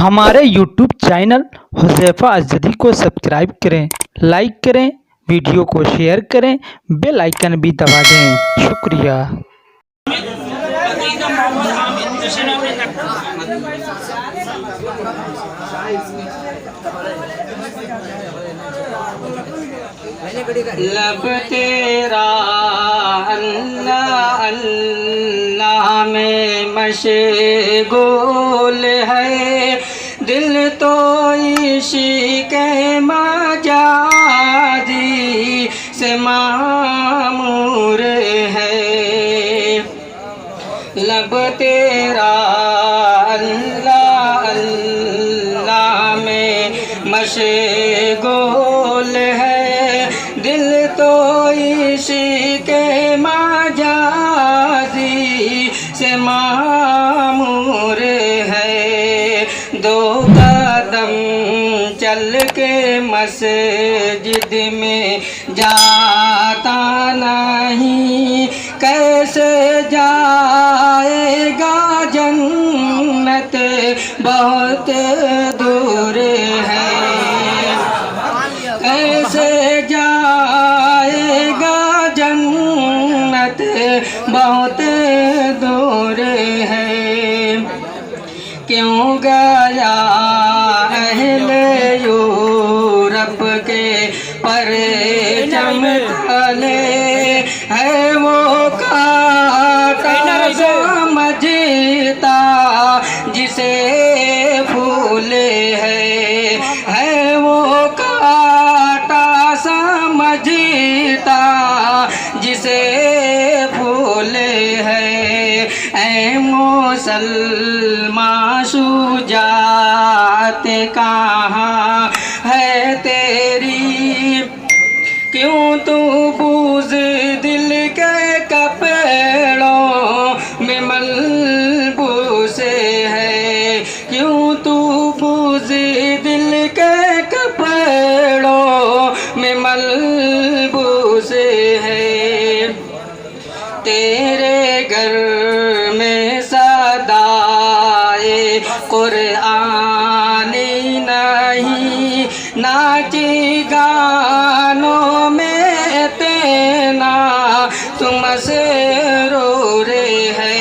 हमारे YouTube channel Huzaifa अज़दी को subscribe करें, लाइक करें, वीडियो को शेयर करें, बेल आइकन भी दबा दें। शुक्रिया। लब तेरा अल्लाह अल्लाह में मशगूल है, दिल तो इश्क़ मजादी से मामूर है। लब तेरा अल्लाह अल्लाह में मशगूल है, दिल तो इश्क़ मजाजी से मामूर है। दो कदम चल के मस्जिद में जाता नहीं, कैसे जाएगा जन्नत बहुत दूर है। कैसे जाएगा जन्नत बहुत दूर है। क्यों गया अहले यूरोप के परचम तले है वो काटा समझता जिसे फूल है वो काटा समझता जिसे फूल है। ऐ मुसलमान शुजात कहाँ है तेरी, क्यों तू बुज़दिल के कपड़ों में मलबूस है। क्यों तू बुज़दिल के कपड़ों में मलबूस है। तेरे घर में सदाए कुरानी नहीं, नाची गानों में तेना तुम मसरूर है।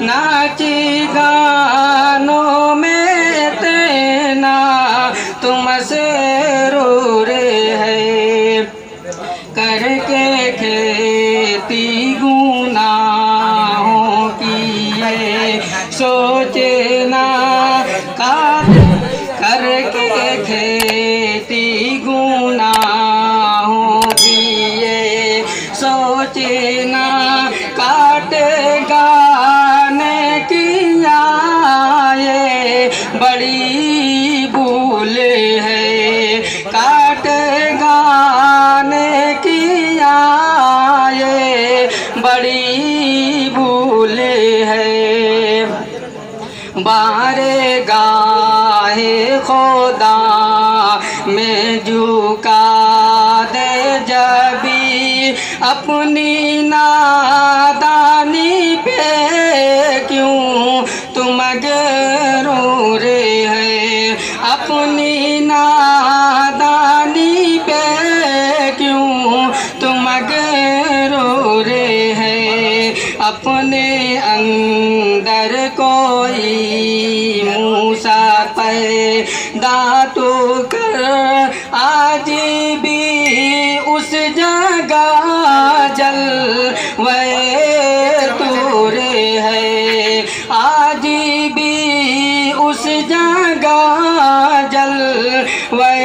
नाची गानों में तेना तुम मसरूर है। करके खेती गुनाहों की ये सोचना काट, करके खेती गुनाहों की ये सोचना काटेगा ने किया ये बड़ी भूल है। काटेगा ने किया ये बड़ी भूल है। बारे गाहे खुदा में झुका दे जबी अपनी नादानी पे, क्यों तुम मगरूर है। अपनी नादानी पे क्यों तुम मगरूर है। अपने अंदर कोई मूसा पैदा तो कर, आज भी उस जगह जलवे तूर है। आज भी उस जगह जलवे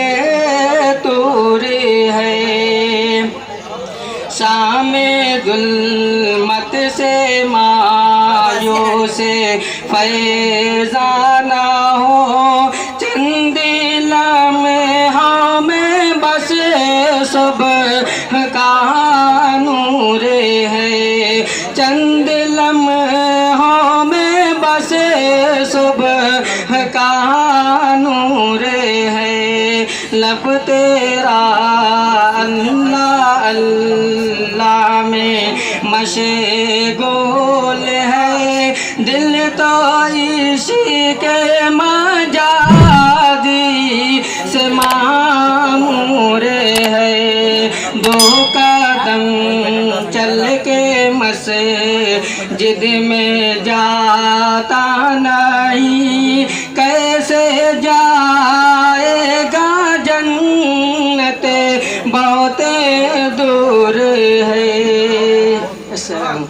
तूर है। शामे जुल्मत से मायूस फैज़ाना हो, चंद लम्हा में बस सुबह का नूर है। चंद लम्हों में बस सुबह का नूर है। लब तेरा अल्लाह अल्लाह में मशगूल है, दिल तो इश्क़ मजा दो कदम चल के मस्जिद में जाता नहीं, कैसे जाएगा जन्नत बहुत दूर है। अस्सलाम।